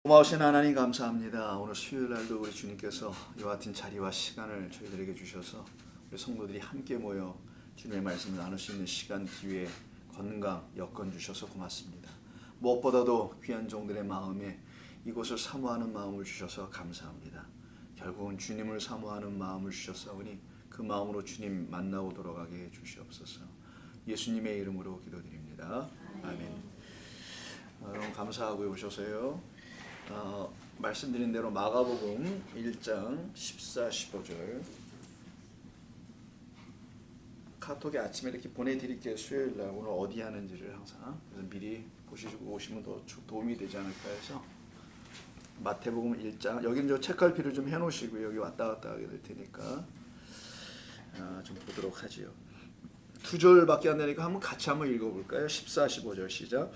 고마우신 하나님 감사합니다. 오늘 수요일 날도 우리 주님께서 이와 같은 자리와 시간을 저희들에게 주셔서 우리 성도들이 함께 모여 주님의 말씀을 나눌 수 있는 시간, 기회, 건강, 여건 주셔서 고맙습니다. 무엇보다도 귀한 종들의 마음에 이곳을 사모하는 마음을 주셔서 감사합니다. 결국은 주님을 사모하는 마음을 주셨사오니 그 마음으로 주님 만나고 돌아가게 해 주시옵소서. 예수님의 이름으로 기도드립니다. 아멘. 여러분 감사하고 오셔서요. 말씀드린 대로 마가복음 1장 14, 15절 카톡에 아침에 이렇게 보내드릴게요. 수요일날 오늘 어디 하는지를 항상 그래서 미리 보시고 오시면 더 도움이 되지 않을까 해서 마태복음 1장 여기는 저 체크할 필요 좀 해놓으시고 여기 왔다 갔다 하게 될 테니까 좀 보도록 하지요. 2절밖에 안 되니까 같이 한번 읽어볼까요? 14, 15절 시작.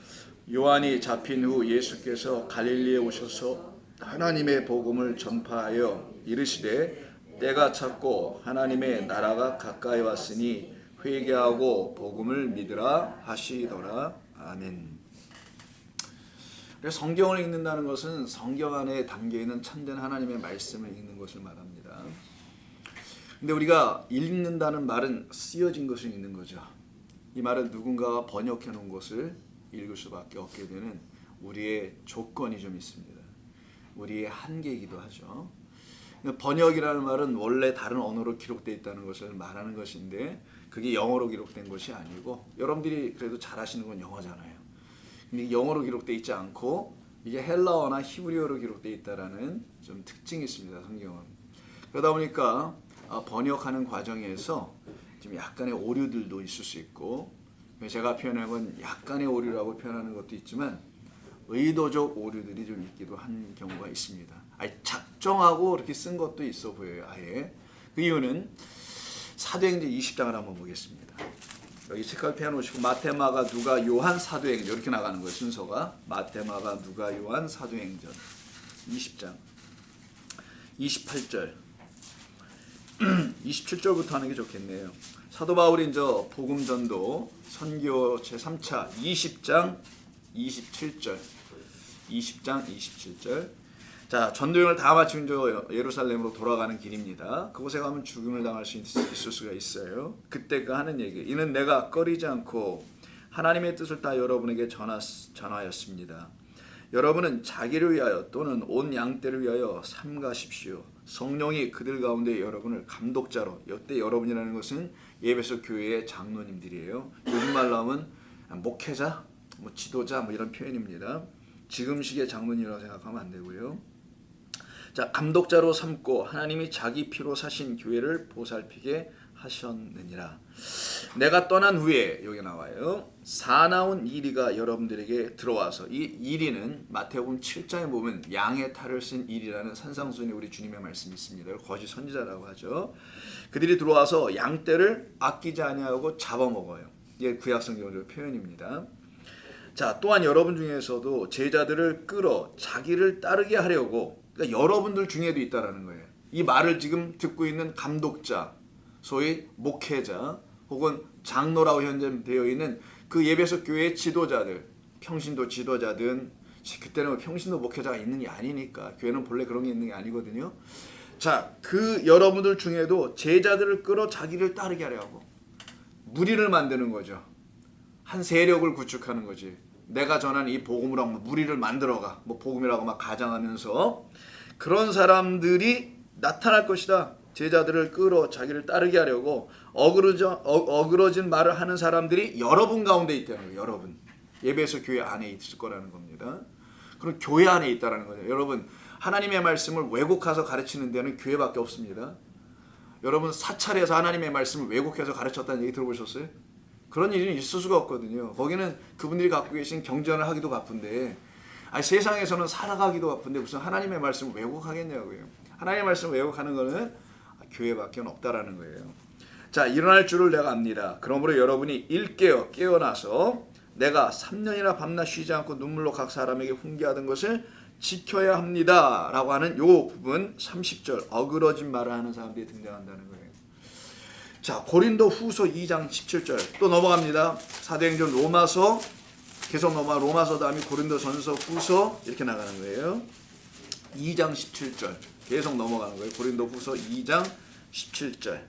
요한이 잡힌 후 예수께서 갈릴리에 오셔서 하나님의 복음을 전파하여 이르시되 때가 찼고 하나님의 나라가 가까이 왔으니 회개하고 복음을 믿으라 하시더라. 아멘. 그래서 성경을 읽는다는 것은 성경 안에 담겨있는 참된 하나님의 말씀을 읽는 것을 말합니다. 근데 우리가 읽는다는 말은 쓰여진 것을 읽는 거죠. 이 말은 누군가가 번역해 놓은 것을 읽을 수밖에 없게 되는 우리의 조건이 좀 있습니다. 우리의 한계이기도 하죠. 번역이라는 말은 원래 다른 언어로 기록되어 있다는 것을 말하는 것인데 그게 영어로 기록된 것이 아니고 여러분들이 그래도 잘 아시는 건 영어잖아요. 근데 영어로 기록되어 있지 않고 이게 헬라어나 히브리어로 기록되어 있다는 좀 특징이 있습니다. 성경은. 그러다 보니까 번역하는 과정에서 좀 약간의 오류들도 있을 수 있고 제가 표현한 건 약간의 오류라고 표현하는 것도 있지만 의도적 오류들이 좀 있기도 한 경우가 있습니다. 작정하고 이렇게 쓴 것도 있어 보여요. 아예. 그 이유는 사도행전 20장을 한번 보겠습니다. 여기 책을 펴놓으시고 마태, 마가, 누가, 요한, 사도행전 이렇게 나가는 거예요. 순서가 마태, 마가, 누가, 요한, 사도행전 20장 28절 27절부터 하는 게 좋겠네요. 사도 바울인 저 복음전도 선교 제3차 20장 27절 20장 27절 자 전도여행을 다 마친 저 예루살렘으로 돌아가는 길입니다. 그곳에 가면 죽음을 당할 수 있을 수가 있어요. 그때가 하는 얘기 이는 내가 꺼리지 않고 하나님의 뜻을 다 여러분에게 전하였습니다. 여러분은 자기를 위하여 또는 온 양떼를 위하여 삼가십시오. 성령이 그들 가운데 여러분을 감독자로 이때 여러분이라는 것은 예배소 교회의 장로님들이에요. 요즘 말로 하면 목회자, 지도자 이런 표현입니다. 지금식의 장로님이라고 생각하면 안 되고요. 자, 감독자로 삼고 하나님이 자기 피로 사신 교회를 보살피게 하셨느니라. 내가 떠난 후에 여기 나와요. 사나운 이리가 여러분들에게 들어와서 이 이리는 마태복음 7장에 보면 양의 탈을 쓴 이리라는 산상수훈이 우리 주님의 말씀이 있습니다. 거짓 선지자라고 하죠. 그들이 들어와서 양떼를 아끼지 아니하고 잡아먹어요. 이게 구약성경의 표현입니다. 자, 또한 여러분 중에서도 제자들을 끌어 자기를 따르게 하려고 그러니까 여러분들 중에도 있다라는 거예요. 이 말을 지금 듣고 있는 감독자 소위 목회자 혹은 장로라고 현재 되어 있는 그 예배소 교회의 지도자들 평신도 지도자든 그때는 평신도 목회자가 있는 게 아니니까 교회는 본래 그런 게 있는 게 아니거든요. 자, 그 여러분들 중에도 제자들을 끌어 자기를 따르게 하려고 무리를 만드는 거죠. 한 세력을 구축하는 거지. 내가 전한 이 복음으로 무리를 만들어가 복음이라고 막 가장하면서 그런 사람들이 나타날 것이다. 제자들을 끌어 자기를 따르게 하려고 어그러진 말을 하는 사람들이 여러분 가운데 있다는 거예요. 여러분. 예배소 교회 안에 있을 거라는 겁니다. 그럼 교회 안에 있다는 거죠. 여러분 하나님의 말씀을 왜곡해서 가르치는 데는 교회밖에 없습니다. 여러분 사찰에서 하나님의 말씀을 왜곡해서 가르쳤다는 얘기 들어보셨어요? 그런 일이 있을 수가 없거든요. 거기는 그분들이 갖고 계신 경전을 하기도 바쁜데 세상에서는 살아가기도 바쁜데 무슨 하나님의 말씀을 왜곡하겠냐고요. 하나님의 말씀을 왜곡하는 거는 교회밖에 없다라는 거예요. 자, 일어날 줄을 내가 압니다. 그러므로 여러분이 일깨어 깨어나서 내가 3년이나 밤낮 쉬지 않고 눈물로 각 사람에게 훈계하던 것을 지켜야 합니다. 라고 하는 요 부분 30절 어그러진 말을 하는 사람들이 등장한다는 거예요. 자, 고린도 후서 2장 17절 또 넘어갑니다. 사도행전 로마서 계속 로마서 다음에 고린도 전서 후서 이렇게 나가는 거예요. 2장 17절 계속 넘어가는 거예요. 고린도후서 2장 17절.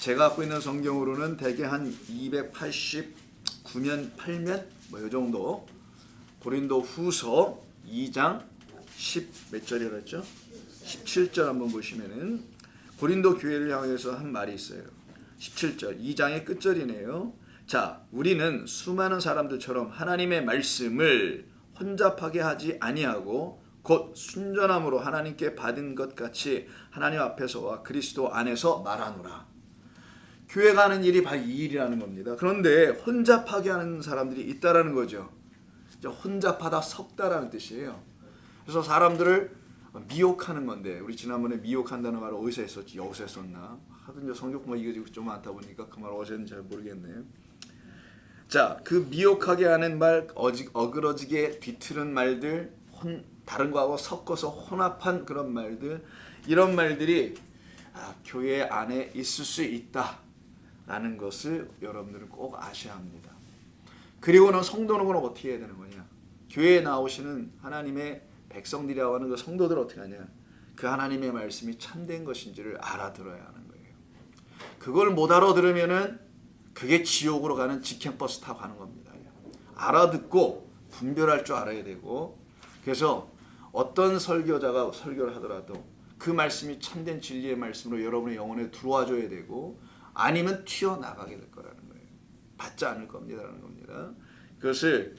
제가 갖고 있는 성경으로는 대개 한 289면 8면 뭐 이 정도. 고린도후서 2장 10 몇 절이라 했죠? 17절 한번 보시면은 고린도 교회를 향해서 한 말이 있어요. 17절 2장의 끝절이네요. 자, 우리는 수많은 사람들처럼 하나님의 말씀을 혼잡하게 하지 아니하고 곧 순전함으로 하나님께 받은 것 같이 하나님 앞에서와 그리스도 안에서 말하노라. 교회가 하는 일이 바로 이 일이라는 겁니다. 그런데 혼잡하게 하는 사람들이 있다라는 거죠. 혼잡하다 섞다라는 뜻이에요. 그래서 사람들을 미혹하는 건데, 우리 지난번에 미혹한다는 말을 어디서 했었지? 여기서 했었나? 하여튼 성경만 이거 좀 많다 보니까 그 말 어제는 잘 모르겠네요. 자, 그 미혹하게 하는 말, 어그러지게 뒤트는 말들, 다른 거하고 섞어서 혼합한 그런 말들, 이런 말들이 교회 안에 있을 수 있다라는 것을 여러분들은 꼭 아셔야 합니다. 그리고는 성도는 어떻게 해야 되는 거냐? 교회에 나오시는 하나님의 백성들이라고 하는 그 성도들 어떻게 하냐? 그 하나님의 말씀이 참된 것인지를 알아들어야 하는 거예요. 그걸 못 알아들으면은 그게 지옥으로 가는 직행버스 타고 가는 겁니다. 알아듣고 분별할 줄 알아야 되고, 그래서 어떤 설교자가 설교를 하더라도 그 말씀이 참된 진리의 말씀으로 여러분의 영혼에 들어와 줘야 되고, 아니면 튀어나가게 될 거라는 거예요. 받지 않을 겁니다라는 겁니다. 그것을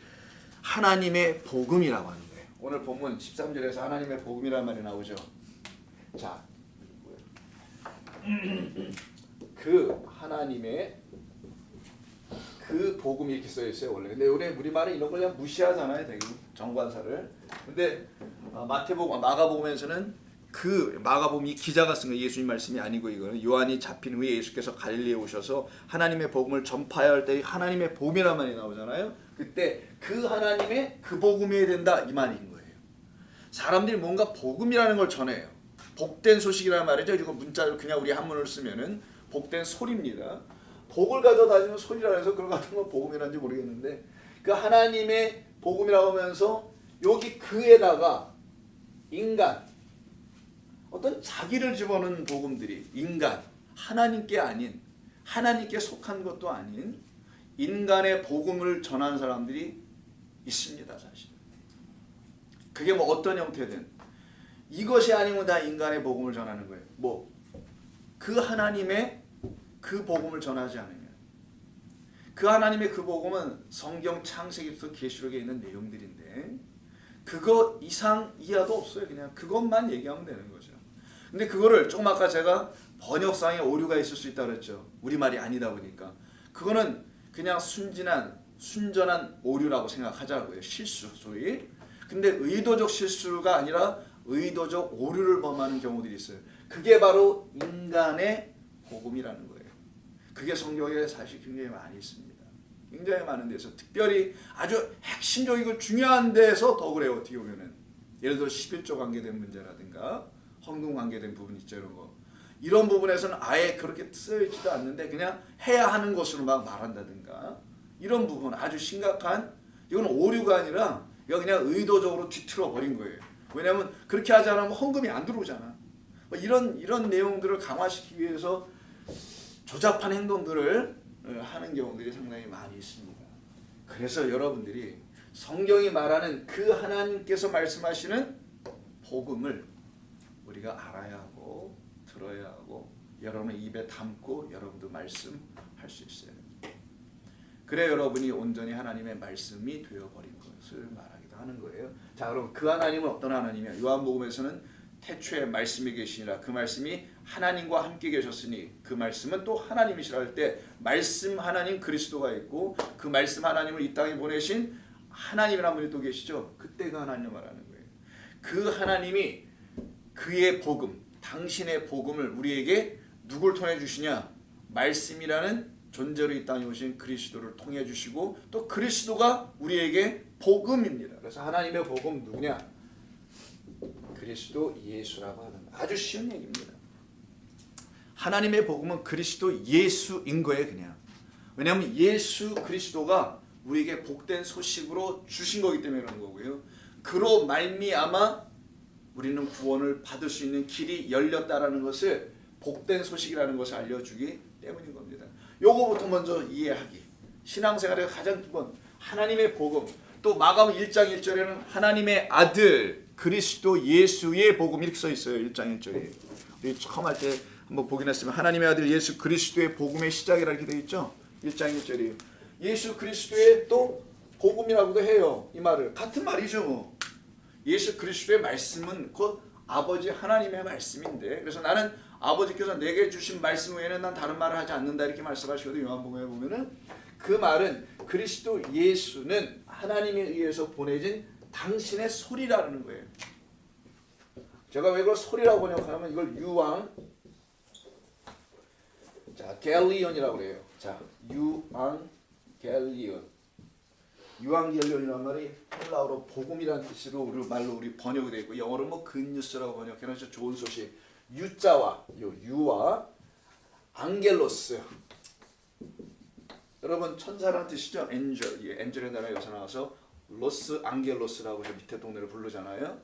하나님의 복음이라고 하는 거예요. 오늘 본문 13절에서 하나님의 복음이라는 말이 나오죠. 자, 그 하나님의 그 복음이 이렇게 써 있어요 원래. 근데 우리말은 이런 걸 그냥 무시하잖아요, 되게 정관사를. 근데 마태복음, 마가복음에서는 그 마가복음이 기자가 쓴 거 예수님 말씀이 아니고, 이거는 요한이 잡힌 후에 예수께서 갈릴리에 오셔서 하나님의 복음을 전파해야 할 때 하나님의 복음이라는 말이 나오잖아요. 그때 그 하나님의 그 복음이어야 된다 이 말인 거예요. 사람들이 뭔가 복음이라는 걸 전해요. 복된 소식이라는 말이죠. 이거 문자로 그냥 우리 한문을 쓰면은 복된 소리입니다. 복을 가져다니는 소리라 해서 그런 같은 건 복음이란지 모르겠는데, 그 하나님의 복음이라고 하면서 여기 그에다가 인간, 어떤 자기를 집어넣는 복음들이, 인간, 하나님께 아닌, 하나님께 속한 것도 아닌 인간의 복음을 전하는 사람들이 있습니다, 사실. 그게 뭐 어떤 형태든 이것이 아니면 다 인간의 복음을 전하는 거예요. 그 하나님의 그 복음을 전하지 않으면, 그 하나님의 그 복음은 성경 창세기부터 계시록에 있는 내용들인데 그거 이상 이하도 없어요. 그냥 그것만 얘기하면 되는 거죠. 근데 그거를 조금 아까 제가 번역상에 오류가 있을 수 있다고 그랬죠. 우리말이 아니다 보니까. 그거는 그냥 순전한 오류라고 생각하자고요. 실수, 소위. 근데 의도적 실수가 아니라 의도적 오류를 범하는 경우들이 있어요. 그게 바로 인간의 복음이라는 거예요. 그게 성경에 사실 굉장히 많이 있습니다. 굉장히 많은 데서, 특별히 아주 핵심적이고 중요한 데서 더 그래요. 어떻게 보면은 예를 들어 11조 관계된 문제라든가 헌금 관계된 부분 있죠. 이런 부분에서는 아예 그렇게 쓰여있지도 않는데 그냥 해야 하는 것으로 막 말한다든가, 이런 부분 아주 심각한, 이건 오류가 아니라 이거 그냥 의도적으로 뒤틀어 버린 거예요. 왜냐하면 그렇게 하지 않으면 헌금이 안 들어오잖아. 이런 내용들을 강화시키기 위해서 조잡한 행동들을 하는 경우들이 상당히 많이 있습니다. 그래서 여러분들이 성경이 말하는 그 하나님께서 말씀하시는 복음을 우리가 알아야 하고 들어야 하고 여러분의 입에 담고 여러분도 말씀할 수 있어요. 그래 여러분이 온전히 하나님의 말씀이 되어버린 것을 말하기도 하는 거예요. 자, 그럼 그 하나님은 어떤 하나님이야? 요한복음에서는 태초에 말씀이 계시니라, 그 말씀이 하나님과 함께 계셨으니 그 말씀은 또 하나님이시라 할 때, 말씀 하나님 그리스도가 있고 그 말씀 하나님을 이 땅에 보내신 하나님이라는 분이 또 계시죠. 그때 그 하나님을 말하는 거예요. 그 하나님이 그의 복음, 당신의 복음을 우리에게 누굴 통해 주시냐? 말씀이라는 존재로 이 땅에 오신 그리스도를 통해 주시고, 또 그리스도가 우리에게 복음입니다. 그래서 하나님의 복음 누구냐? 그리스도 예수라고 하는, 아주 쉬운 얘기입니다. 하나님의 복음은 그리스도 예수인 거예요, 그냥. 왜냐하면 예수 그리스도가 우리에게 복된 소식으로 주신 거기 때문에 그런 거고요. 그로 말미암아 우리는 구원을 받을 수 있는 길이 열렸다라는 것을 복된 소식이라는 것을 알려주기 때문인 겁니다. 요거부터 먼저 이해하기. 신앙생활의 가장 기본 하나님의 복음. 또 마가음 1장 1절에는 하나님의 아들 그리스도 예수의 복음 이렇게 써 있어요. 1장 1절에. 우리 처음 할 때 한번 보긴 했으면 하나님의 아들 예수 그리스도의 복음의 시작이라 이렇게 되어 있죠. 1장 1절이에요. 예수 그리스도의 또 복음이라고도 해요. 이 말을 같은 말이죠. 뭐. 예수 그리스도의 말씀은 곧 아버지 하나님의 말씀인데 그래서 나는 아버지께서 내게 주신 말씀 외에는 난 다른 말을 하지 않는다 이렇게 말씀하시거든요. 요한복음에 보면은 그 말은 그리스도 예수는 하나님에 의해서 보내진 당신의 소리라는 거예요. 제가 왜 그걸 소리라고 번역하냐면 이걸 유앙 자 갤리온이라고 그래요. 자 유앙 갤리온이라는 말이 헬라어로 복음이라는 뜻으로 우리 말로 우리 번역이 되어 있고 영어로 뭐 굿뉴스라고 번역해서 좋은 소식 유자와 유와 앙겔로스 여러분 천사라는 뜻이죠. 엔젤 엔젤의 나라 여기서 나와서 로스 앙겔로스라고 저 밑에 동네를 부르잖아요.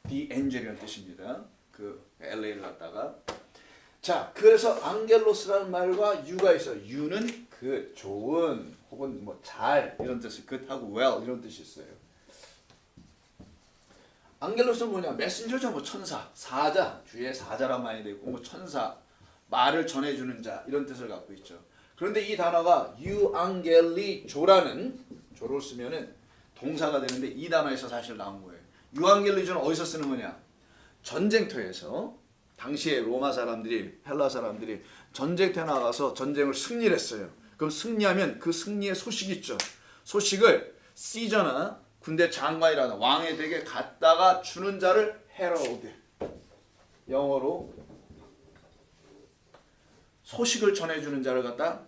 디 엔젤이라는 뜻입니다. 그 LA를 갖다가 자 그래서 앙겔로스라는 말과 유가 있어요. 유는 그 좋은 혹은 뭐 잘 이런 뜻이 good하고 well 이런 뜻이 있어요. 앙겔로스는 뭐냐? 메신저죠. 뭐 천사, 사자, 주의 사자란 많이 되어 있고 뭐 천사, 말을 전해주는 자 이런 뜻을 갖고 있죠. 그런데 이 단어가 유앙겔리조라는 조를 쓰면은 동사가 되는데 이 단어에서 사실 나온 거예요. 유앙겔리조는 어디서 쓰는 거냐? 전쟁터에서 당시에 로마 사람들이 헬라 사람들이 전쟁터에 나가서 전쟁을 승리를 했어요. 그럼 승리하면 그 승리의 소식이 있죠. 소식을 시저나 군대 장관이라는 왕의 댁에 갔다가 주는 자를 헤럴드 영어로 소식을 전해주는 자를 갖다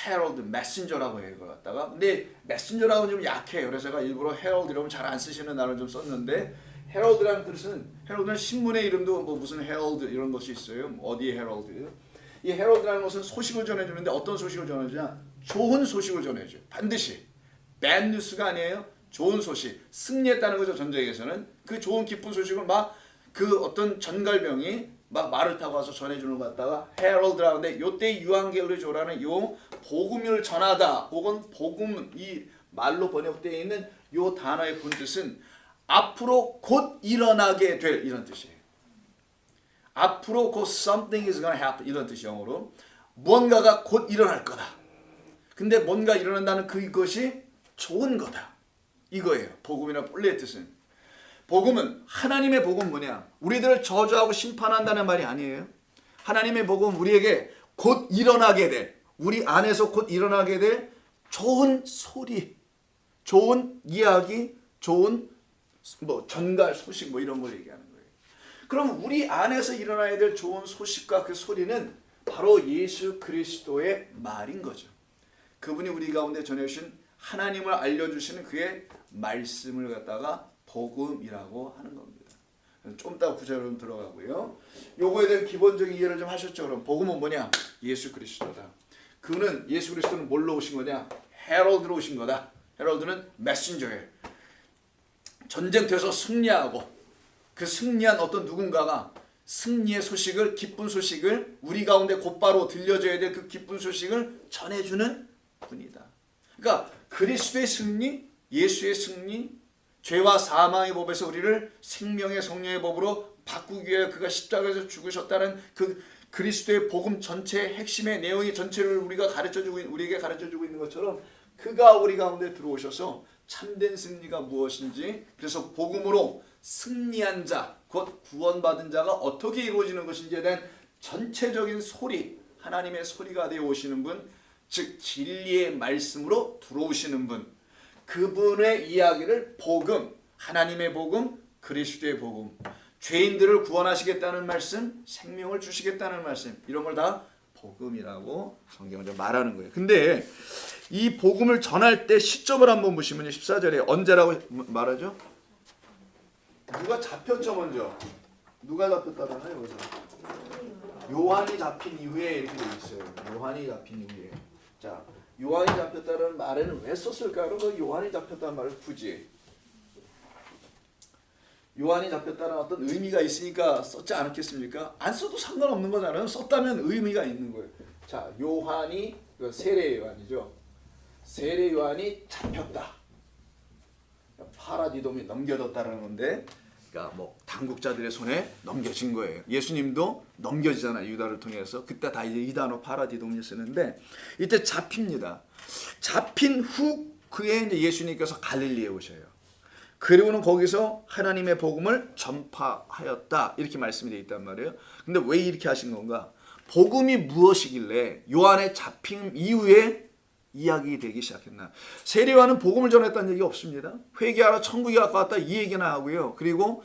헤럴드 메신저라고 해요. 그걸 갖다가 근데 메신저라고 좀 약해요. 그래서 제가 일부러 헤럴드 이러면 잘 안 쓰시는 단어를 좀 썼는데 헤럴드라는 뜻은 헤럴드는 신문의 이름도 뭐 무슨 헤럴드 이런 것이 있어요. 어디에 헤럴드 이 헤럴드라는 것은 소식을 전해주는데 어떤 소식을 전해주냐? 좋은 소식을 전해줘. 반드시 bad news가 아니에요. 좋은 소식. 승리했다는 거죠. 전쟁에서는 그 좋은 기쁜 소식을 막 그 어떤 전갈병이 막 말을 타고 와서 전해주는 것 같다가 헤럴드라고 하는데 요때 유앙겔리조라는 요 복음을 전하다 혹은 복음 이 말로 번역되어 있는 요 단어의 본뜻은 앞으로 곧 일어나게 될 이런 뜻이에요. 앞으로 곧 something is gonna happen 이런 뜻이 영어로 뭔가가 곧 일어날 거다. 근데 뭔가 일어난다는 그것이 좋은 거다. 이거예요. 복음이나 본래의 뜻은. 복음은 하나님의 복음 뭐냐? 우리들을 저주하고 심판한다는 말이 아니에요. 하나님의 복음 우리에게 곧 일어나게 될 우리 안에서 곧 일어나게 될 좋은 소리, 좋은 이야기, 좋은 뭐 전갈 소식 뭐 이런 걸 얘기하는 거예요. 그럼 우리 안에서 일어나야 될 좋은 소식과 그 소리는 바로 예수 그리스도의 말인 거죠. 그분이 우리 가운데 전해주신 하나님을 알려주시는 그의 말씀을 갖다가 복음이라고 하는 겁니다. 좀 이따 구절로 들어가고요. 요거에 대한 기본적인 이해를 좀 하셨죠. 그럼 복음은 뭐냐? 예수 그리스도다. 그는 예수 그리스도는 뭘로 오신 거냐? 헤럴드로 오신 거다. 헤럴드는 메신저예요. 전쟁터에서 승리하고 그 승리한 어떤 누군가가 승리의 소식을 기쁜 소식을 우리 가운데 곧바로 들려줘야 될 그 기쁜 소식을 전해주는 분이다. 그러니까 그리스도의 승리, 예수의 승리, 죄와 사망의 법에서 우리를 생명의 성령의 법으로 바꾸기 위해 그가 십자가에서 죽으셨다는 그 그리스도의 복음 전체의 핵심의 내용의 전체를 우리에게 가르쳐주고 있는 것처럼 그가 우리 가운데 들어오셔서 참된 승리가 무엇인지 그래서 복음으로 승리한 자, 곧 구원받은 자가 어떻게 이루어지는 것인지에 대한 전체적인 소리, 하나님의 소리가 되어 오시는 분, 즉 진리의 말씀으로 들어오시는 분, 그분의 이야기를 복음, 하나님의 복음, 그리스도의 복음, 죄인들을 구원하시겠다는 말씀, 생명을 주시겠다는 말씀 이런 걸 다 복음이라고 성경은 말하는 거예요. 근데 이 복음을 전할 때 시점을 한번 보시면 14절에 언제라고 말하죠? 누가 잡혔죠 먼저? 누가 잡혔다잖아요 여기서. 요한이 잡힌 이후에 이렇게 되어 있어요. 요한이 잡힌 이후에. 자, 요한이 잡혔다는 말에는 왜 썼을까요? 그럼 요한이 잡혔다는 말을 굳이 요한이 잡혔다는 어떤 의미가 있으니까 썼지 않았겠습니까? 안 써도 상관없는 거잖아요. 썼다면 의미가 있는 거예요. 자, 요한이, 세례 요한이죠. 세례 요한이 잡혔다. 파라디돔이 넘겨졌다는 건데, 그러니까 뭐 당국자들의 손에 넘겨진 거예요. 예수님도 넘겨지잖아요. 유다를 통해서. 그때 다 이제 이 단어 파라디돔을 쓰는데, 이때 잡힙니다. 잡힌 후 그에 이제 예수님께서 갈릴리에 오셔요. 그리고는 거기서 하나님의 복음을 전파하였다. 이렇게 말씀이 되어 있단 말이에요. 근데 왜 이렇게 하신 건가? 복음이 무엇이길래 요한의 잡힘 이후에 이야기 되기 시작했나? 세례 요한은 복음을 전했다는 얘기 없습니다. 회개하라 천국이 가까웠다 이 얘기나 하고요. 그리고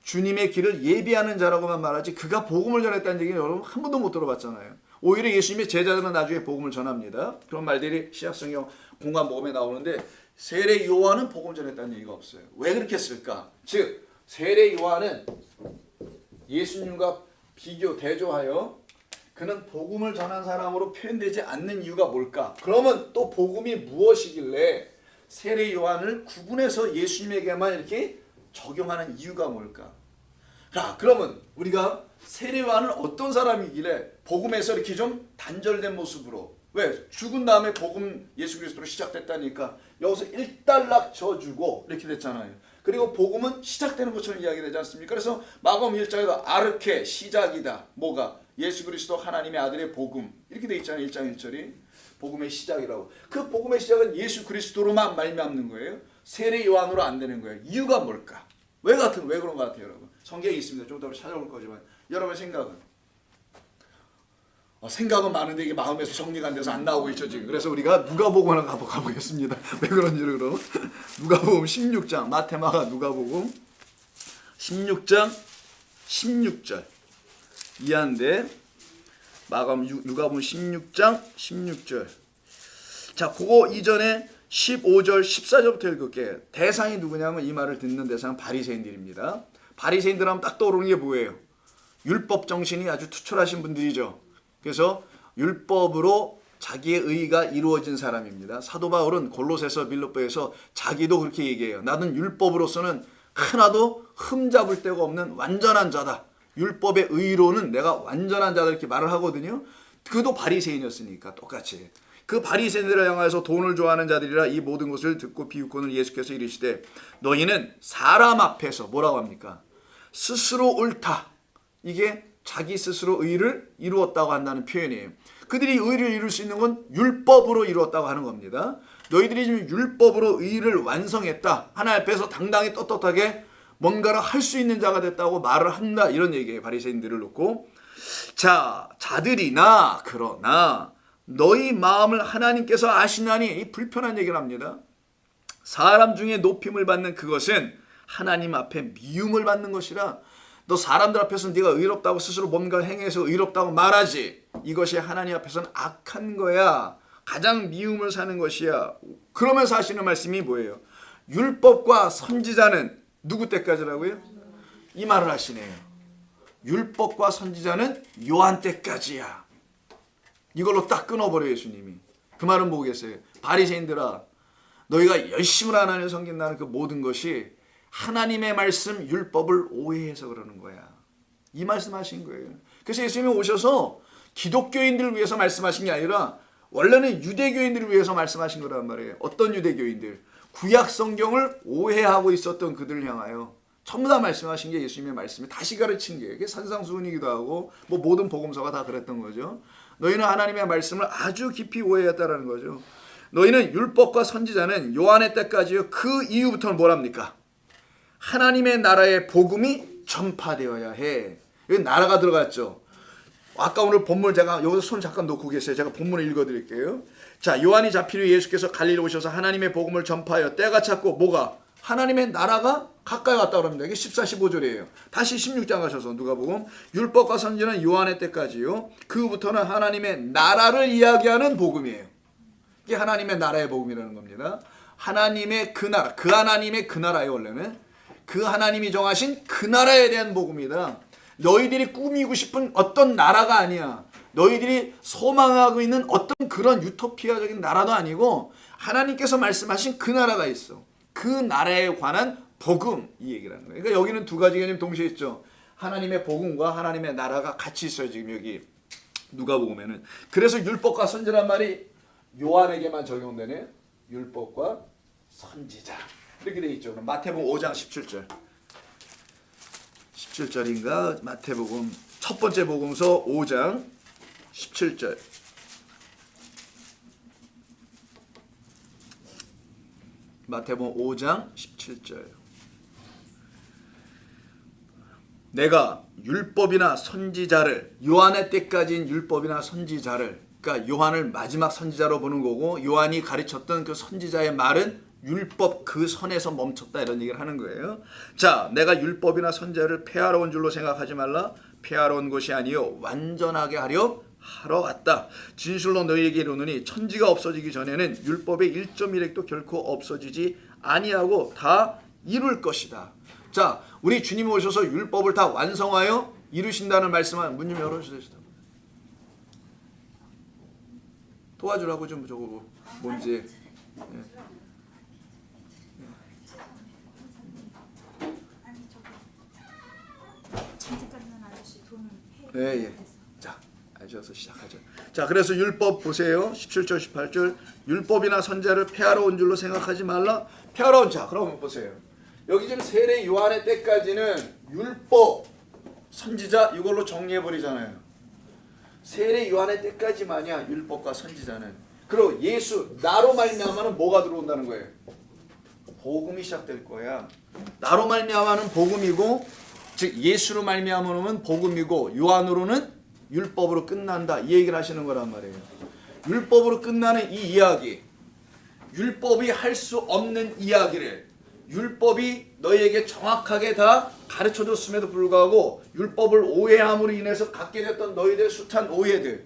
주님의 길을 예비하는 자라고만 말하지 그가 복음을 전했다는 얘기는 여러분 한 번도 못 들어봤잖아요. 오히려 예수님의 제자들은 나중에 복음을 전합니다. 그런 말들이 신약성경 공관복음에 나오는데 세례 요한은 복음을 전했다는 얘기가 없어요. 왜 그렇게 했을까? 즉 세례 요한은 예수님과 대조하여 그는 복음을 전한 사람으로 표현되지 않는 이유가 뭘까? 그러면 또 복음이 무엇이길래 세례 요한을 구분해서 예수님에게만 이렇게 적용하는 이유가 뭘까? 자, 그러면 우리가 세례 요한은 어떤 사람이길래 복음에서 이렇게 좀 단절된 모습으로, 왜? 죽은 다음에 복음 예수 그리스도로 시작됐다니까 여기서 일단락 져주고 이렇게 됐잖아요. 그리고 복음은 시작되는 것처럼 이야기되지 않습니까? 그래서 마가복음 1장에도 아르케 시작이다. 뭐가? 예수 그리스도 하나님의 아들의 복음. 이렇게 돼 있잖아요. 1장 1절이. 복음의 시작이라고. 그 복음의 시작은 예수 그리스도로만 말미암는 거예요. 세례 요한으로 안 되는 거예요. 이유가 뭘까? 왜 그런 것 같아요, 여러분? 성경에 있습니다. 좀 더 찾아볼 거지만 여러분의 생각은? 생각은 많은데 이게 마음에서 정리가 안 돼서 안 나오고 있죠 지금. 그래서 우리가 누가복음 하나 가보겠습니다. 왜 그런지를 그럼. 누가복음 16장, 마태마가 누가복음 16장 16절 이하인데, 누가복음 16장 16절. 자, 그거 이전에 15절 14절부터 읽을게요. 대상이 누구냐면 이 말을 듣는 대상은 바리새인들입니다. 바리새인들 하면 딱 떠오르는 게 뭐예요? 율법 정신이 아주 투철하신 분들이죠. 그래서 율법으로 자기의 의가 이루어진 사람입니다. 사도 바울은 골로새서 빌립보에서 자기도 그렇게 얘기해요. 나는 율법으로서는 하나도 흠잡을 데가 없는 완전한 자다. 율법의 의로는 내가 완전한 자다 이렇게 말을 하거든요. 그도 바리새인이었으니까 똑같이. 그 바리새인들을 향하여서 돈을 좋아하는 자들이라 이 모든 것을 듣고 비웃고는 예수께서 이르시되 너희는 사람 앞에서 뭐라고 합니까? 스스로 옳다. 이게 자기 스스로 의를 이루었다고 한다는 표현이에요. 그들이 의를 이룰 수 있는 건 율법으로 이루었다고 하는 겁니다. 너희들이 지금 율법으로 의를 완성했다. 하나님 앞에서 당당히 떳떳하게 뭔가를 할 수 있는 자가 됐다고 말을 한다. 이런 얘기예요. 바리새인들을 놓고. 자, 자들이나 그러나 너희 마음을 하나님께서 아시나니, 이 불편한 얘기를 합니다. 사람 중에 높임을 받는 그것은 하나님 앞에 미움을 받는 것이라. 너 사람들 앞에서는 네가 의롭다고 스스로 뭔가 행해서 의롭다고 말하지. 이것이 하나님 앞에서는 악한 거야. 가장 미움을 사는 것이야. 그러면서 하시는 말씀이 뭐예요? 율법과 선지자는 누구 때까지라고요? 이 말을 하시네요. 율법과 선지자는 요한 때까지야. 이걸로 딱 끊어버려요, 예수님이. 그 말은 뭐겠어요? 바리새인들아, 너희가 열심을 하나님을 섬긴다는 그 모든 것이 하나님의 말씀 율법을 오해해서 그러는 거야. 이 말씀하신 거예요. 그래서 예수님이 오셔서 기독교인들을 위해서 말씀하신 게 아니라 원래는 유대교인들을 위해서 말씀하신 거란 말이에요. 어떤 유대교인들? 구약 성경을 오해하고 있었던 그들을 향하여 전부 다 말씀하신 게 예수님의 말씀이 다시 가르친 게, 이게 산상수훈이기도 하고 뭐 모든 복음서가 다 그랬던 거죠. 너희는 하나님의 말씀을 아주 깊이 오해했다라는 거죠. 너희는 율법과 선지자는 요한의 때까지요. 그 이후부터는 뭐랍니까? 하나님의 나라의 복음이 전파되어야 해. 여기 나라가 들어갔죠. 아까 오늘 본문 제가 여기서 손 잠깐 놓고 계세요. 제가 본문을 읽어드릴게요. 자, 요한이 잡힌 후에 예수께서 갈릴리 오셔서 하나님의 복음을 전파하여 때가 찼고 뭐가? 하나님의 나라가 가까이 왔다고 합니다. 이게 14, 15절이에요. 다시 16장 가셔서 누가복음 율법과 선지는 요한의 때까지요. 그 후부터는 하나님의 나라를 이야기하는 복음이에요. 이게 하나님의 나라의 복음이라는 겁니다. 하나님의 그 나라, 그 하나님의 그 나라예요. 원래는 그 하나님이 정하신 그 나라에 대한 복음이다. 너희들이 꾸미고 싶은 어떤 나라가 아니야. 너희들이 소망하고 있는 어떤 그런 유토피아적인 나라도 아니고 하나님께서 말씀하신 그 나라가 있어. 그 나라에 관한 복음 이 얘기를 하는 거예요. 그러니까 여기는 두 가지 개념 동시에 있죠. 하나님의 복음과 하나님의 나라가 같이 있어요. 지금 여기 누가복음에는. 그래서 율법과 선지란 말이 요한에게만 적용되네요. 율법과 선지자 이렇게 돼 있죠. 그럼 마태복음 5장 17절 17절인가 마태복음 첫 번째 복음서 5장 17절 마태복음 5장 17절 내가 율법이나 선지자를 요한의 때까지인 율법이나 선지자를 그러니까 요한을 마지막 선지자로 보는 거고 요한이 가르쳤던 그 선지자의 말은 율법 그 선에서 멈췄다 이런 얘기를 하는 거예요. 자, 내가 율법이나 선지자를 폐하러 온 줄로 생각하지 말라. 폐하러 온 것이 아니요 완전하게 하려 하러 왔다. 진실로 너희에게 이르노니 천지가 없어지기 전에는 율법의 1.1획도 결코 없어지지 아니하고 다 이룰 것이다. 자, 우리 주님 오셔서 율법을 다 완성하여 이루신다는 말씀은 문 좀 열어주세요. 도와주라고 좀 저거 뭔지. 예. 예, 예. 자, 아셔서 시작하죠. 자, 그래서 율법 보세요. 17절, 18절. 율법이나 선지자를 폐하러 온 줄로 생각하지 말라. 폐하러 온 자. 그러면 보세요. 여기 지금 세례 요한의 때까지는 율법, 선지자 이걸로 정리해 버리잖아요. 세례 요한의 때까지만이야 율법과 선지자는. 그리고 예수 나로 말미암아는 뭐가 들어온다는 거예요? 복음이 시작될 거야. 나로 말미암아는 복음이고, 즉 예수로 말미암으로는 복음이고 요한으로는 율법으로 끝난다. 이 얘기를 하시는 거란 말이에요. 율법으로 끝나는 이 이야기, 율법이 할 수 없는 이야기를 율법이 너희에게 정확하게 다 가르쳐줬음에도 불구하고 율법을 오해함으로 인해서 갖게 됐던 너희들의 숱한 오해들,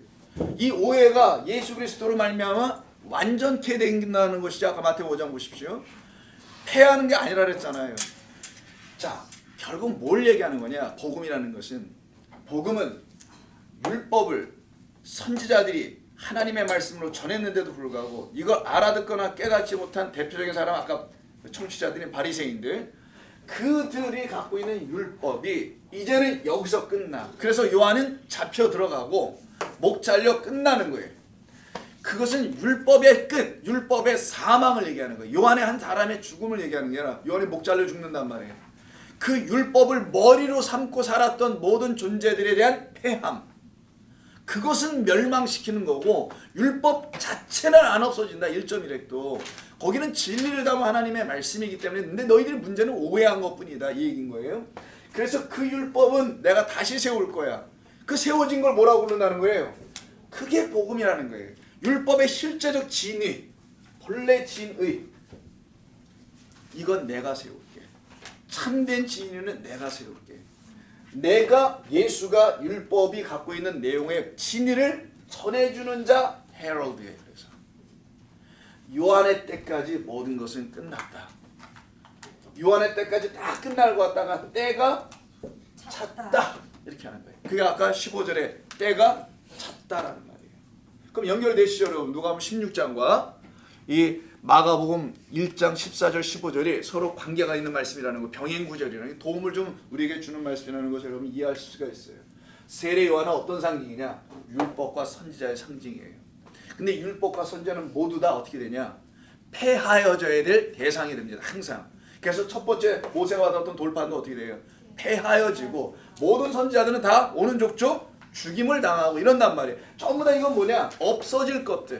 이 오해가 예수 그리스도로 말미암아 완전케 된다는 것이죠. 아까 마태복음 5장 보십시오. 폐하는 게 아니라 그랬잖아요. 자, 결국 뭘 얘기하는 거냐? 복음이라는 것은, 복음은 율법을 선지자들이 하나님의 말씀으로 전했는데도 불구하고 이걸 알아듣거나 깨닫지 못한 대표적인 사람, 아까 청취자들인 바리새인들, 그들이 갖고 있는 율법이 이제는 여기서 끝나. 그래서 요한은 잡혀 들어가고 목 잘려 끝나는 거예요. 그것은 율법의 끝, 율법의 사망을 얘기하는 거예요. 요한의 한 사람의 죽음을 얘기하는 게 아니라 요한이 목 잘려 죽는단 말이에요. 그 율법을 머리로 삼고 살았던 모든 존재들에 대한 폐함, 그것은 멸망시키는 거고 율법 자체는 안 없어진다. 1.1획도. 거기는 진리를 담은 하나님의 말씀이기 때문에. 근데 너희들의 문제는 오해한 것뿐이다. 이 얘기인 거예요. 그래서 그 율법은 내가 다시 세울 거야. 그 세워진 걸 뭐라고 부른다는 거예요? 그게 복음이라는 거예요. 율법의 실제적 진의, 본래 진의, 이건 내가 세울게. 참된 진리는 내가 세울게. 내가, 예수가 율법이 갖고 있는 내용의 진리를 전해주는 자, 헤럴드에. 그래서 요한의 때까지 모든 것은 끝났다. 요한의 때까지 다 끝날 것 같다가 때가 찼다. 이렇게 하는 거예요. 그게 아까 15절에 때가 찼다라는 말이에요. 그럼 연결되시죠, 여러분? 누가복음 16장과 이 마가복음 1장 14절 15절이 서로 관계가 있는 말씀이라는 거, 병행구절이라는 도움을 좀 우리에게 주는 말씀이라는 것을 여러분 이해하실 수가 있어요. 세례 요한은 어떤 상징이냐? 율법과 선지자의 상징이에요. 근데 율법과 선지자는 모두 다 어떻게 되냐? 폐하여져야 될 대상이 됩니다. 항상. 그래서 첫 번째 모세가 받았던 돌판도 어떻게 돼요? 폐하여지고, 모든 선지자들은 다 오는 족족 죽임을 당하고 이런단 말이에요. 전부 다 이건 뭐냐? 없어질 것들.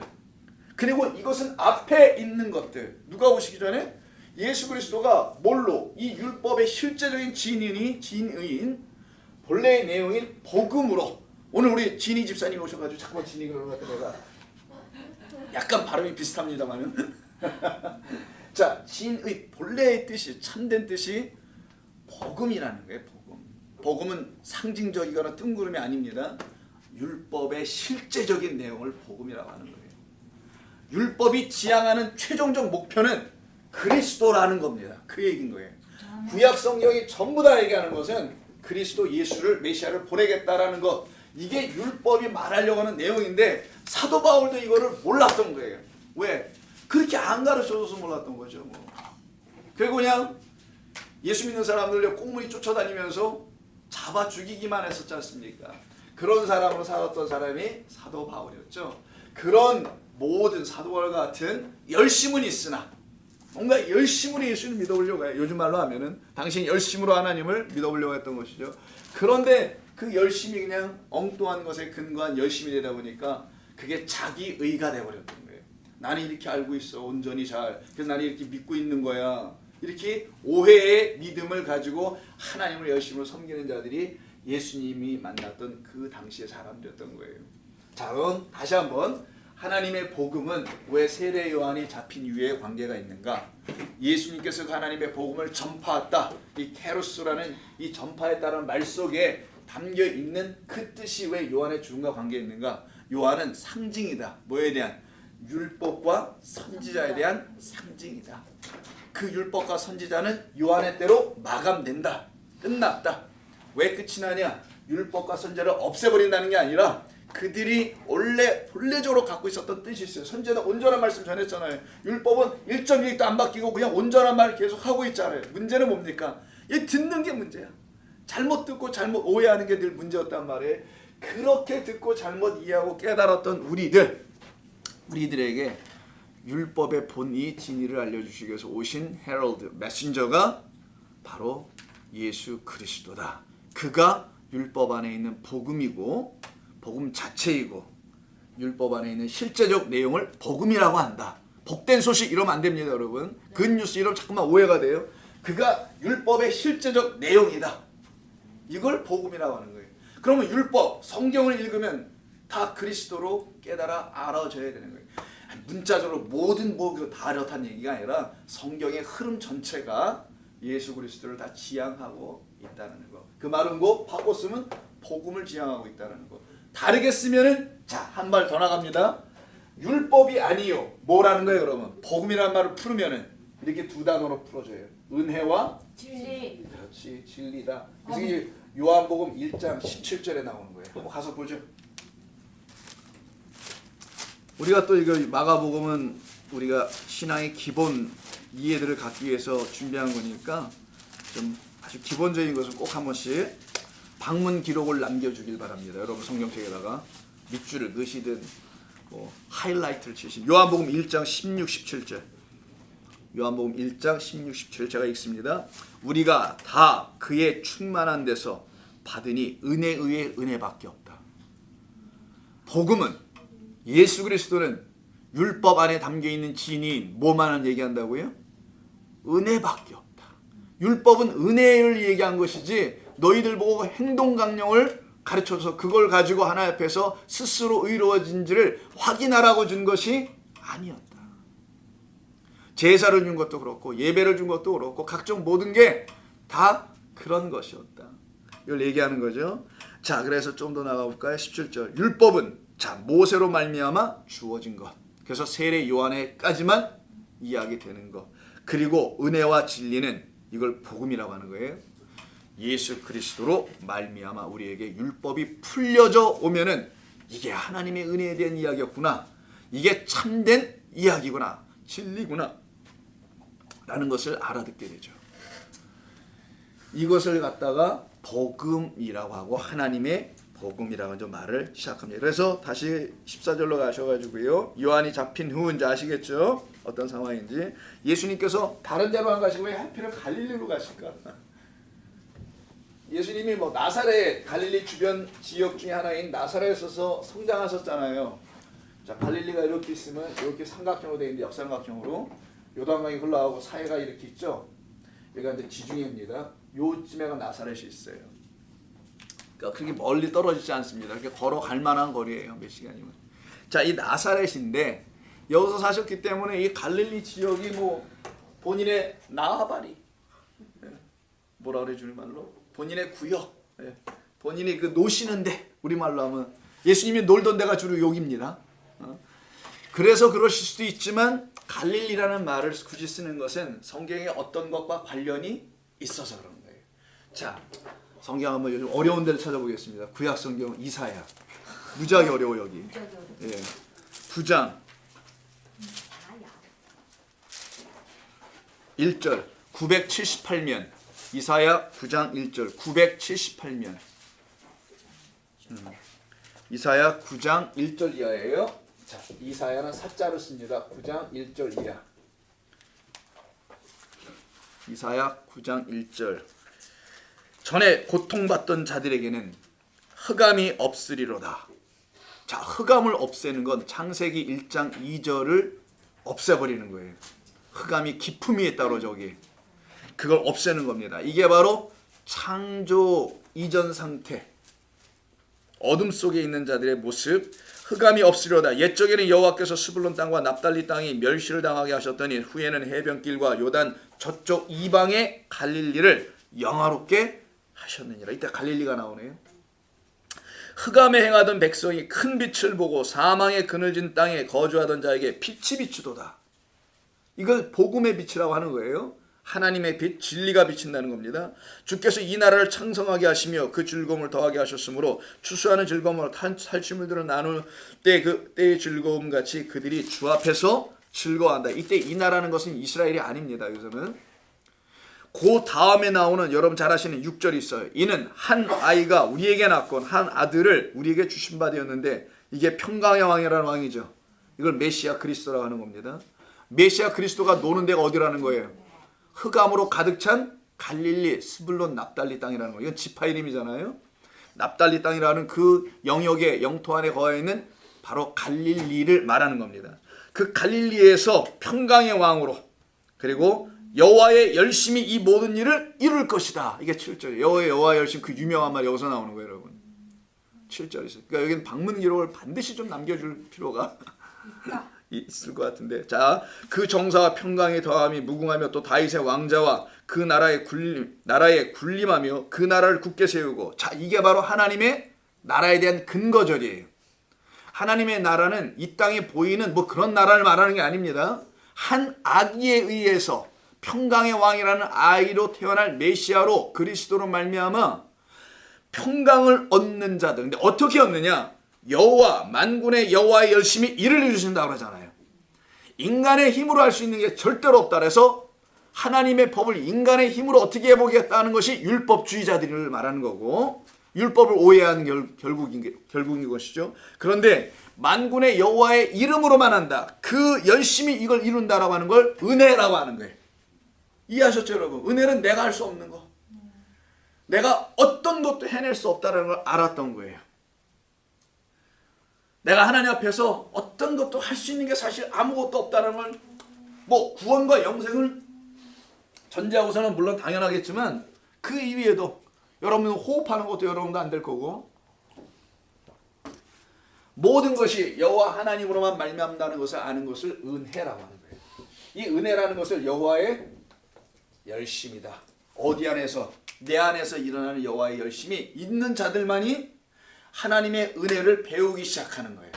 그리고 이것은 앞에 있는 것들. 누가 오시기 전에 예수 그리스도가 뭘로? 이 율법의 실제적인 진의인 본래의 내용인 복음으로. 오늘 우리 진희 집사님이 오셔가지고 잠깐만 진희 그러는 것 같아. 내가 약간 발음이 비슷합니다만은 자, 진의 본래의 뜻이, 참된 뜻이 복음이라는 거예요. 복음은 상징적이거나 뜬구름이 아닙니다. 율법의 실제적인 내용을 복음이라고 하는 거예요. 율법이 지향하는 최종적 목표는 그리스도라는 겁니다. 그 얘기인 거예요. 구약 성경이 전부 다 얘기하는 것은 그리스도 예수를, 메시아를 보내겠다라는 것, 이게 율법이 말하려고 하는 내용인데 사도 바울도 이거를 몰랐던 거예요. 왜? 그렇게 안 가르쳐줘서 몰랐던 거죠. 뭐. 그리고 그냥 예수 믿는 사람들을 꽁무니 쫓아다니면서 잡아 죽이기만 했었지 않습니까? 그런 사람으로 살았던 사람이 사도 바울이었죠. 그런 모든 사도 바울과 같은 열심은 있으나 뭔가 열심으로 예수를 믿어보려고 해요. 요즘 말로 하면은 당신 열심으로 하나님을 믿어보려고 했던 것이죠. 그런데 그 열심이 그냥 엉뚱한 것에 근거한 열심이 되다 보니까 그게 자기 의가 되어버렸던 거예요. 나는 이렇게 알고 있어. 온전히 잘. 그래서 나는 이렇게 믿고 있는 거야. 이렇게 오해의 믿음을 가지고 하나님을 열심으로 섬기는 자들이 예수님이 만났던 그 당시의 사람들이었던 거예요. 자, 그럼 다시 한번 하나님의 복음은 왜 세례 요한이 잡힌 이유에 관계가 있는가? 예수님께서 그 하나님의 복음을 전파했다. 이 케로스라는 이 전파했다는 말 속에 담겨 있는 그 뜻이 왜 요한의 죽음과 관계 있는가? 요한은 상징이다. 뭐에 대한? 율법과 선지자에 대한 상징이다. 그 율법과 선지자는 요한의 때로 마감된다. 끝났다. 왜 끝이 나냐? 율법과 선지자를 없애버린다는 게 아니라 그들이 원래 본래적으로 갖고 있었던 뜻이 있어요. 선지자는 온전한 말씀 전했잖아요. 율법은 1.1도 안 바뀌고 그냥 온전한 말을 계속 하고 있잖아요. 문제는 뭡니까? 이 듣는 게 문제야. 잘못 듣고 잘못 오해하는 게 늘 문제였단 말이에요. 그렇게 듣고 잘못 이해하고 깨달았던 우리들에게 율법의 본이 진리를 알려주시기 위해서 오신 헤럴드, 메신저가 바로 예수 그리스도다. 그가 율법 안에 있는 복음이고 복음 자체이고 율법 안에 있는 실제적 내용을 복음이라고 한다. 복된 소식 이러면 안 됩니다, 여러분. 굿뉴스 이러면 자꾸만 오해가 돼요. 그가 율법의 실제적 내용이다. 이걸 복음이라고 하는 거예요. 그러면 율법, 성경을 읽으면 다 그리스도로 깨달아 알아져야 되는 거예요. 문자적으로 모든 복음이 다 이렇다는 얘기가 아니라 성경의 흐름 전체가 예수 그리스도를 다 지향하고 있다는 거. 그 말은 뭐 바꿔 쓰면 복음을 지향하고 있다는 거. 다르게 쓰면은 자, 한 발 더 나갑니다. 율법이 아니요. 뭐라는 거예요, 그러면? 복음이라는 말을 풀으면은 이렇게 두 단어로 풀어줘요. 은혜와 진리. 그렇지, 진리다. 그래서 이게 요한복음 1장 17절에 나오는 거예요. 한번 가서 보죠. 우리가 또 이거 마가복음은 우리가 신앙의 기본 이해들을 갖기 위해서 준비한 거니까 좀 아주 기본적인 것은 꼭 한 번씩 방문 기록을 남겨주길 바랍니다. 여러분 성경책에다가 밑줄을 그시든 뭐 하이라이트를 치시든. 요한복음 1장 16, 17절. 요한복음 1장 16, 17 제가 읽습니다. 우리가 다 그의 충만한 데서 받으니 은혜에 의해 은혜밖에 없다. 복음은 예수 그리스도는 율법 안에 담겨있는 진리인 뭐만을 얘기한다고요? 은혜밖에 없다. 율법은 은혜를 얘기한 것이지 너희들 보고 행동 강령을 가르쳐서 그걸 가지고 하나님 앞에서 스스로 의로워진지를 확인하라고 준 것이 아니었다. 제사를 준 것도 그렇고 예배를 준 것도 그렇고 각종 모든 게 다 그런 것이었다. 이걸 얘기하는 거죠. 자, 그래서 좀 더 나가볼까요? 17절. 율법은 자 모세로 말미암아 주어진 것. 그래서 세례 요한에까지만 이야기 되는 것. 그리고 은혜와 진리는 이걸 복음이라고 하는 거예요. 예수 그리스도로 말미암아 우리에게 율법이 풀려져 오면은 이게 하나님의 은혜에 대한 이야기였구나. 이게 참된 이야기구나. 진리구나. 라는 것을 알아듣게 되죠. 이것을 갖다가 복음이라고 하고 하나님의 복음이라고 좀 말을 시작합니다. 그래서 다시 14절로 가셔가지고요. 요한이 잡힌 후 이제 아시겠죠? 어떤 상황인지. 예수님께서 다른 데로 안 가시고 왜 하필 갈릴리로 가실까? 예수님이 뭐 나사렛, 갈릴리 주변 지역 중에 하나인 나사렛에서 성장하셨잖아요. 자, 갈릴리가 이렇게 있으면 이렇게 삼각형으로 되어 있는데 역삼각형으로 요단강이 흘러가고 사해가 이렇게 있죠. 여기가 이제 지중해입니다. 요쯤에가 나사렛이 있어요. 그러니까 그렇게 멀리 떨어지지 않습니다. 이렇게 걸어갈 만한 거리예요. 몇 시간이면. 자, 이 나사렛인데 여기서 사셨기 때문에 이 갈릴리 지역이 뭐 본인의 나와바리, 뭐라 그래 주는 말로? 본인의 구역, 본인이 그 노시는데 우리말로 하면 예수님이 놀던 데가 주로 여기입니다. 그래서 그러실 수도 있지만 갈릴리라는 말을 굳이 쓰는 것은 성경의 어떤 것과 관련이 있어서 그런 거예요. 자, 성경 한번 요즘 어려운 데를 찾아보겠습니다. 구약 성경 이사야. 무지하게 어려워 여기. 예. 9장 1절 978면 이사야 9장 1절 978면. 이사야 9장 1절 이하예요. 자, 이사야는 사자를 씁니다. 9장 1절 이하. 이사야 9장 1절. 전에 고통받던 자들에게는 흑암이 없으리로다. 자, 흑암을 없애는 건 창세기 1장 2절을 없애버리는 거예요. 흑암이 기품이 있다로 저기. 그걸 없애는 겁니다. 이게 바로 창조 이전 상태. 어둠 속에 있는 자들의 모습. 흑암이 없으려다. 옛적에는 여호와께서 스불론 땅과 납달리 땅이 멸시를 당하게 하셨더니 후에는 해변길과 요단 저쪽 이방의 갈릴리를 영화롭게 하셨느니라. 이때 갈릴리가 나오네요. 흑암에 행하던 백성이 큰 빛을 보고 사망의 그늘진 땅에 거주하던 자에게 빛이 비추도다. 이걸 복음의 빛이라고 하는 거예요. 하나님의 빛, 진리가 비친다는 겁니다. 주께서 이 나라를 창성하게 하시며 그 즐거움을 더하게 하셨으므로 추수하는 즐거움을 탈취물들을 나눌 때 그 때의 즐거움 같이 그들이 주 앞에서 즐거워한다. 이때 이 나라는 것은 이스라엘이 아닙니다. 여기서는 그 다음에 나오는 여러분 잘 아시는 6절이 있어요. 이는 한 아이가 우리에게 낳건 한 아들을 우리에게 주신 바 되었는데 이게 평강의 왕이라는 왕이죠. 이걸 메시아 그리스도라고 하는 겁니다. 메시아 그리스도가 노는 데가 어디라는 거예요? 흑암으로 가득 찬 갈릴리, 스불론, 납달리 땅이라는 거예요. 이건 지파 이름이잖아요. 납달리 땅이라는 그 영역의 영토 안에 거해 있는 바로 갈릴리를 말하는 겁니다. 그 갈릴리에서 평강의 왕으로 그리고 여호와의 열심히 이 모든 일을 이룰 것이다. 이게 7절. 여호와의 열심 그 유명한 말 여기서 나오는 거예요, 여러분. 7절이 있어요. 그러니까 여기는 방문 기록을 반드시 좀 남겨줄 필요가 있을 것 같은데. 자, 그 정사와 평강의 더함이 무궁하며 또 다윗의 왕자와 그 나라의 군림하며 그 나라를 굳게 세우고. 자, 이게 바로 하나님의 나라에 대한 근거절이에요. 하나님의 나라는 이 땅에 보이는 뭐 그런 나라를 말하는 게 아닙니다. 한 아기에 의해서 평강의 왕이라는 아이로 태어날 메시아로 그리스도로 말미암아 평강을 얻는 자들. 근데 어떻게 얻느냐? 여호와 만군의 여호와의 열심히 일을 이루신다고 그러잖아요. 인간의 힘으로 할 수 있는 게 절대로 없다. 그래서 하나님의 법을 인간의 힘으로 어떻게 해보겠다는 것이 율법주의자들을 말하는 거고 율법을 오해하는 결국인 것이죠. 그런데 만군의 여호와의 이름으로만 한다. 그 열심히 이걸 이룬다라고 하는 걸 은혜라고 하는 거예요. 이해하셨죠, 여러분? 은혜는 내가 할 수 없는 거. 내가 어떤 것도 해낼 수 없다는 걸 알았던 거예요. 내가 하나님 앞에서 어떤 것도 할 수 있는 게 사실 아무것도 없다는 걸, 뭐 구원과 영생을 전제하고서는 물론 당연하겠지만 그 이외에도 여러분은 호흡하는 것도 여러분도 안 될 거고 모든 것이 여호와 하나님으로만 말미암다는 것을 아는 것을 은혜라고 하는 거예요. 이 은혜라는 것을 여호와의 열심이다. 어디 안에서? 내 안에서 일어나는 여호와의 열심이 있는 자들만이 하나님의 은혜를 배우기 시작하는 거예요.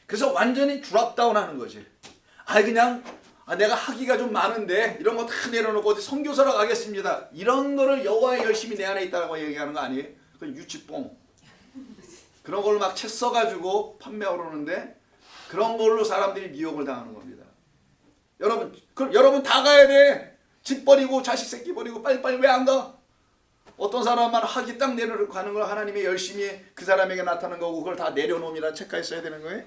그래서 완전히 드랍다운하는 거지. 그냥 내가 하기가 좀 많은데 이런 거 다 내려놓고 어디 선교사로 가겠습니다. 이런 거를 여호와의 열심이 내 안에 있다고 얘기하는 거 아니에요? 그건 유치뽕. 그런 걸로 막 책 써가지고 판매하러 오는데 그런 걸로 사람들이 미혹을 당하는 겁니다. 여러분 다 가야 돼. 집 버리고 자식 새끼 버리고 빨리빨리 왜 안 가? 어떤 사람만 학위 딱 내려놓고 가는 걸 하나님의 열심히 그 사람에게 나타나는 거고 그걸 다 내려놓으라 책까지 써야 되는 거예요?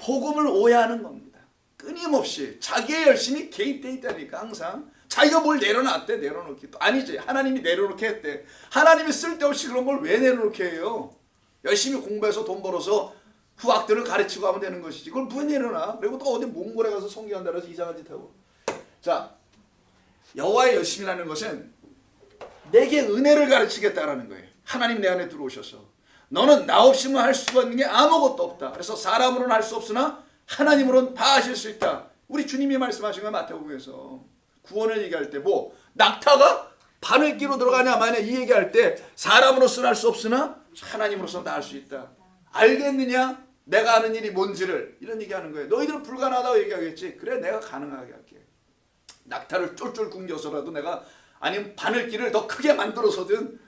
복음을 오해하는 겁니다. 끊임없이 자기의 열심이 개입되어 있다니까. 항상 자기가 뭘 내려놨대. 내려놓기 또 아니지. 하나님이 내려놓게 했대. 하나님이 쓸데없이 그런 걸 왜 내려놓게 해요? 열심히 공부해서 돈 벌어서 후학들을 가르치고 하면 되는 것이지. 그걸 왜 내려놔? 그리고 또 어디 몽골에 가서 성경한다 해서 이상한 짓 하고. 자, 여호와의 열심이라는 것은 내게 은혜를 가르치겠다라는 거예요. 하나님 내 안에 들어오셔서 너는 나 없이는 할 수가 있는 게 아무것도 없다. 그래서 사람으로는 할 수 없으나 하나님으로는 다 하실 수 있다. 우리 주님이 말씀하신 거야. 마태복음에서 구원을 얘기할 때 뭐 낙타가 바늘기로 들어가냐 마냐 이 얘기할 때 사람으로서는 할 수 없으나 하나님으로서는 다 할 수 있다. 알겠느냐? 내가 하는 일이 뭔지를. 이런 얘기하는 거예요. 너희들은 불가능하다고 얘기하겠지. 그래 내가 가능하게 할게. 낙타를 쫄쫄 굶겨서라도 내가 아니면 바늘기를 더 크게 만들어서든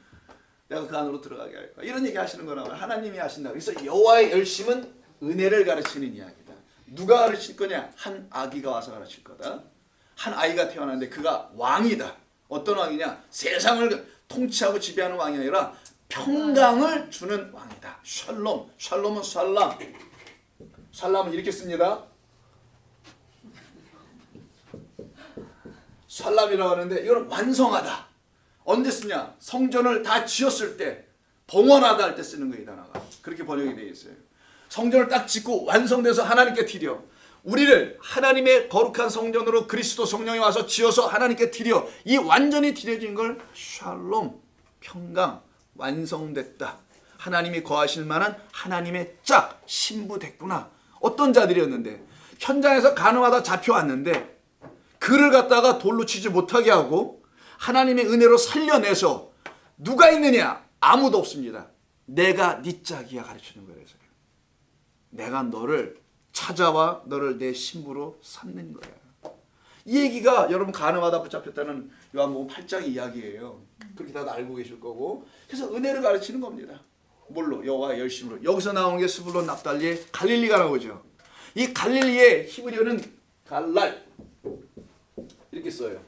내가 그 안으로 들어가게 할 거야. 이런 얘기 하시는 거나 하나님이 하신다. 그래서 여호와의 열심은 은혜를 가르치는 이야기다. 누가 가르칠 거냐? 한 아기가 와서 가르칠 거다. 한 아이가 태어났는데 그가 왕이다. 어떤 왕이냐? 세상을 통치하고 지배하는 왕이 아니라 평강을 주는 왕이다. 샬롬. 샬롬은 살람. 살람은 이렇게 씁니다. 살람이라고 하는데 이건 완성하다. 언제 쓰냐? 성전을 다 지었을 때, 봉헌하다 할 때 쓰는 거예요, 이 단어가. 그렇게 번역이 되어 있어요. 성전을 딱 짓고 완성돼서 하나님께 드려. 우리를 하나님의 거룩한 성전으로 그리스도 성령이 와서 지어서 하나님께 드려. 이 완전히 드려진 걸 샬롬, 평강, 완성됐다. 하나님이 거하실 만한 하나님의 짝, 신부됐구나. 어떤 자들이었는데 현장에서 간음하다 잡혀왔는데 그를 갖다가 돌로 치지 못하게 하고 하나님의 은혜로 살려내서 누가 있느냐? 아무도 없습니다. 내가 네 짝이야 가르치는 거예요. 내가 너를 찾아와 너를 내 신부로 삼는 거야. 이 얘기가 여러분 간음하다 붙잡혔다는 요한복음 8장 이야기예요. 그렇게 다들 알고 계실 거고. 그래서 은혜를 가르치는 겁니다. 뭘로? 여호와의 열심으로. 여기서 나오는 게 스불론 납달리의 갈릴리가 나오죠. 이 갈릴리의 히브리어는 갈랄 이렇게 써요.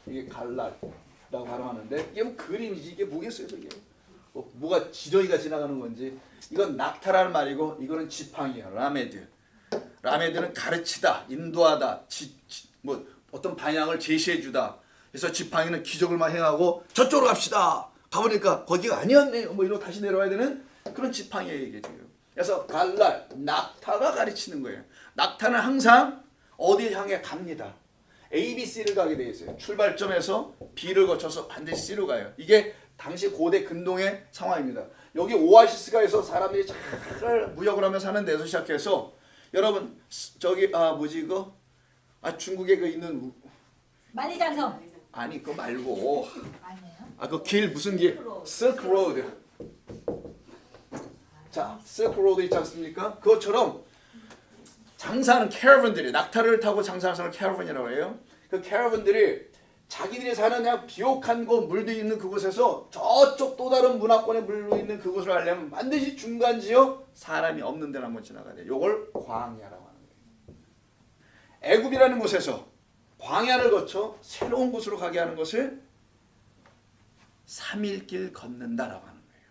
이게 갈랄이라고 발음하는데 이게 뭐 그림이지 이게 뭐겠어요 이게. 뭐가 지렁이가 지나가는 건지. 이건 낙타라는 말이고 이거는 지팡이야. 라메드. 라메드는 가르치다, 인도하다, 뭐 어떤 방향을 제시해주다. 그래서 지팡이는 기적을 막 행하고 저쪽으로 갑시다. 가보니까 거기가 아니었네. 뭐 이러고 다시 내려와야 되는 그런 지팡이의 얘기죠. 그래서 갈랄, 낙타가 가르치는 거예요. 낙타는 항상 어디 향해 갑니다. A, B, C를 가게 되어 있어요. 출발점에서 B를 거쳐서 반드시 C로 가요. 이게 당시 고대 근동의 상황입니다. 여기 오아시스가 있어 사람들이 잘 무역을 하며 사는 데서 시작해서 여러분 저기 뭐지 이거 중국에 그 있는 만리장성 아니 그거 말고 아니에요? 그 길 무슨 길? 실크 로드. 자, 실크 로드 있지 않습니까? 그것처럼 장사하는 캐러밴들이 낙타를 타고 장사하는 사람을 캐러밴이라고 해요. 그 캐러밴들이 자기들이 사는 그냥 비옥한 곳 물도 있는 그곳에서 저쪽 또 다른 문화권에 물로 있는 그곳을 가려면 반드시 중간 지역 사람이 없는 데를 한번 지나가야 돼요. 이걸 광야라고 하는 거예요. 애굽이라는 곳에서 광야를 거쳐 새로운 곳으로 가게 하는 것을 3일길 걷는다라고 하는 거예요.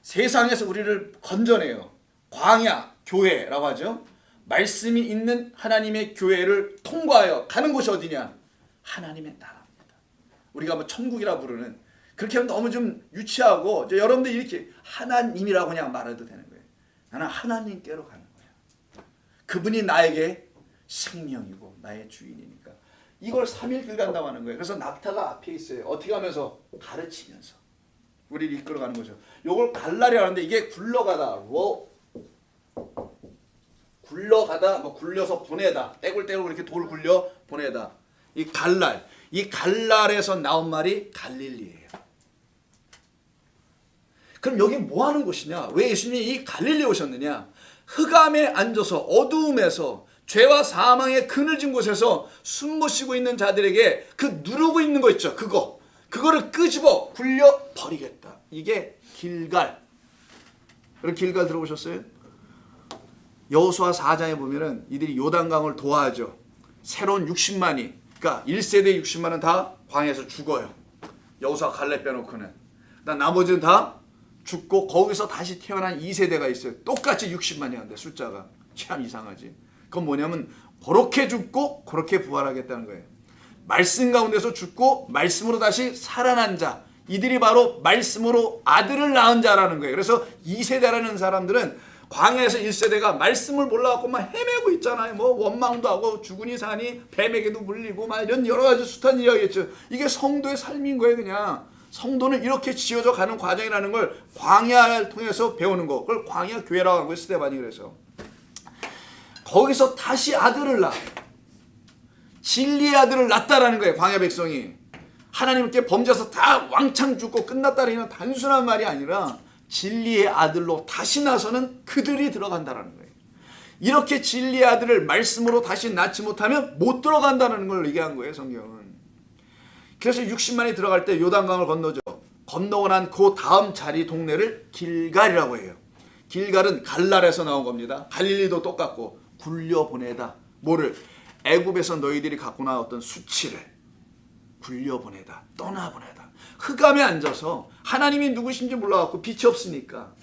세상에서 우리를 건져내요. 광야, 교회라고 하죠. 말씀이 있는 하나님의 교회를 통과하여 가는 곳이 어디냐? 하나님의 나라입니다. 우리가 뭐 천국이라 부르는 그렇게 하면 너무 좀 유치하고 여러분들 이렇게 하나님이라고 그냥 말해도 되는 거예요. 나는 하나님께로 가는 거야. 그분이 나에게 생명이고 나의 주인이니까. 이걸 3일 길 간다고 하는 거예요. 그래서 낙타가 앞에 있어요. 어떻게 하면서? 가르치면서 우리를 이끌어가는 거죠. 이걸 갈라리라고 하는데 이게 굴러가다, 굴러가다, 뭐 굴려서 보내다, 떼굴떼굴 그렇게 돌 굴려 보내다. 이 갈랄, 이 갈랄에서 나온 말이 갈릴리예요. 그럼 여기 뭐 하는 곳이냐? 왜 예수님이 이 갈릴리에 오셨느냐? 흑암에 앉아서 어두움에서 죄와 사망의 그늘진 곳에서 숨 못 쉬고 있는 자들에게 그 누르고 있는 거 있죠. 그거를 끄집어 굴려 버리겠다. 이게 길갈. 여러분 길갈 들어보셨어요? 여호수아 4장에 보면은 이들이 요단강을 도하죠. 새로운 60만이, 그러니까 1세대 60만은 다 광야에서 죽어요. 여호수아 갈렙 빼놓고는. 나머지는 다 죽고 거기서 다시 태어난 2세대가 있어요. 똑같이 60만이었는데 숫자가 참 이상하지. 그건 뭐냐면 그렇게 죽고 그렇게 부활하겠다는 거예요. 말씀 가운데서 죽고 말씀으로 다시 살아난 자, 이들이 바로 말씀으로 아들을 낳은 자라는 거예요. 그래서 2세대라는 사람들은 광야에서 1세대가 말씀을 몰라갖고 막 헤매고 있잖아요. 뭐 원망도 하고 죽으니 사니 뱀에게도 물리고 막 이런 여러 가지 숱한 이야기겠죠. 이게 성도의 삶인 거예요. 그냥 성도는 이렇게 지어져 가는 과정이라는 걸 광야를 통해서 배우는 거. 그걸 광야 교회라고 하는 거예요. 스데반이. 그래서 거기서 다시 아들을 낳아. 진리의 아들을 낳았다라는 거예요. 광야 백성이. 하나님께 범죄해서 다 왕창 죽고 끝났다는 단순한 말이 아니라 진리의 아들로 다시 나서는 그들이 들어간다는 거예요. 이렇게 진리의 아들을 말씀으로 다시 낳지 못하면 못 들어간다는 걸 얘기한 거예요. 성경은. 그래서 60만이 들어갈 때 요단강을 건너죠. 건너고 난 그 다음 자리 동네를 길갈이라고 해요. 길갈은 갈랄에서 나온 겁니다. 갈릴리도 똑같고 굴려보내다. 뭐를? 애굽에서 너희들이 갖고 나왔던 수치를 굴려보내다, 떠나보내다. 흑암에 앉아서 하나님이 누구신지 몰라갖고 빛이 없으니까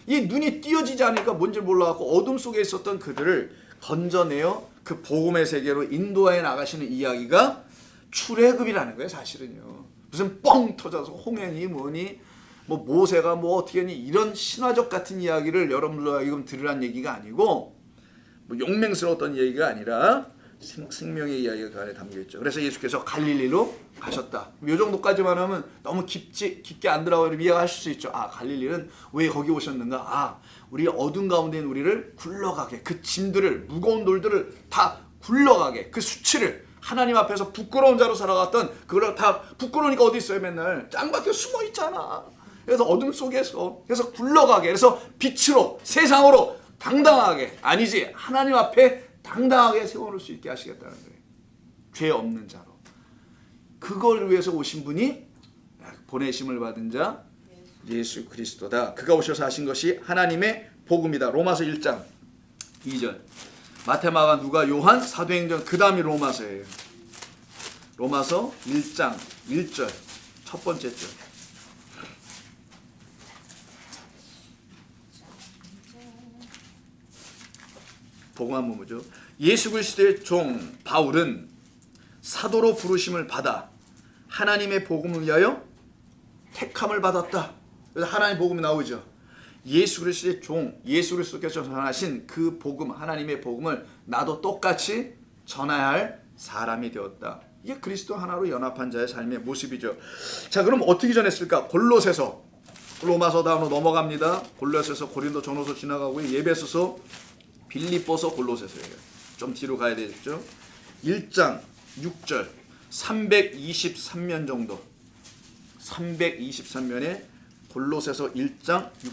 이 눈이 띄어지지 않으니까 뭔지 몰라갖고 어둠 속에 있었던 그들을 건져내어 그 복음의 세계로 인도하여 나가시는 이야기가 출애굽이라는 거예요. 사실은요. 무슨 뻥 터져서 홍해니 뭐니 뭐 모세가 뭐 어떻게 했니 이런 신화적 같은 이야기를 여러분들과 지금 들으란 얘기가 아니고 뭐 용맹스러웠던 얘기가 아니라 생명의 이야기가 그 안에 담겨있죠. 그래서 예수께서 갈릴리로 가셨다. 이 정도까지만 하면 너무 깊게 안 들어가면 이해하실 수 있죠. 아, 갈릴리는 왜 거기 오셨는가? 아, 우리 어둠 가운데 있는 우리를 굴러가게, 그 짐들을, 무거운 돌들을 다 굴러가게, 그 수치를 하나님 앞에서 부끄러운 자로 살아갔던 그걸 다 부끄러우니까 어디 있어요? 맨날 짱밖에 숨어 있잖아. 그래서 어둠 속에서 그래서 굴러가게, 그래서 빛으로 세상으로 당당하게, 아니지 하나님 앞에 당당하게 세워놓을 수 있게 하시겠다는 거예요. 죄 없는 자로. 그걸 위해서 오신 분이 보내심을 받은 자 예수 그리스도다. 그가 오셔서 하신 것이 하나님의 복음이다. 로마서 1장 2절. 마태, 마가, 누가, 요한, 사도행전, 그 다음이 로마서예요. 로마서 1장 1절 첫 번째 절. 복음 한번 보죠. 예수 그리스도의 종 바울은 사도로 부르심을 받아 하나님의 복음을 위하여 택함을 받았다. 그래서 하나님의 복음이 나오죠. 예수 그리스도의 종, 예수 그리스도께서 전하신 그 복음, 하나님의 복음을 나도 똑같이 전해야 할 사람이 되었다. 이게 그리스도 하나로 연합한 자의 삶의 모습이죠. 자, 그럼 어떻게 전했을까? 골로새서, 로마서 다음으로 넘어갑니다. 골로새서, 고린도, 전후서 지나가고 예배소서, 빌립보서, 골로새서예요. 좀 뒤로 가야 되겠죠. 1장 6절 323면 정도, 323면에 골로새서 1장 6절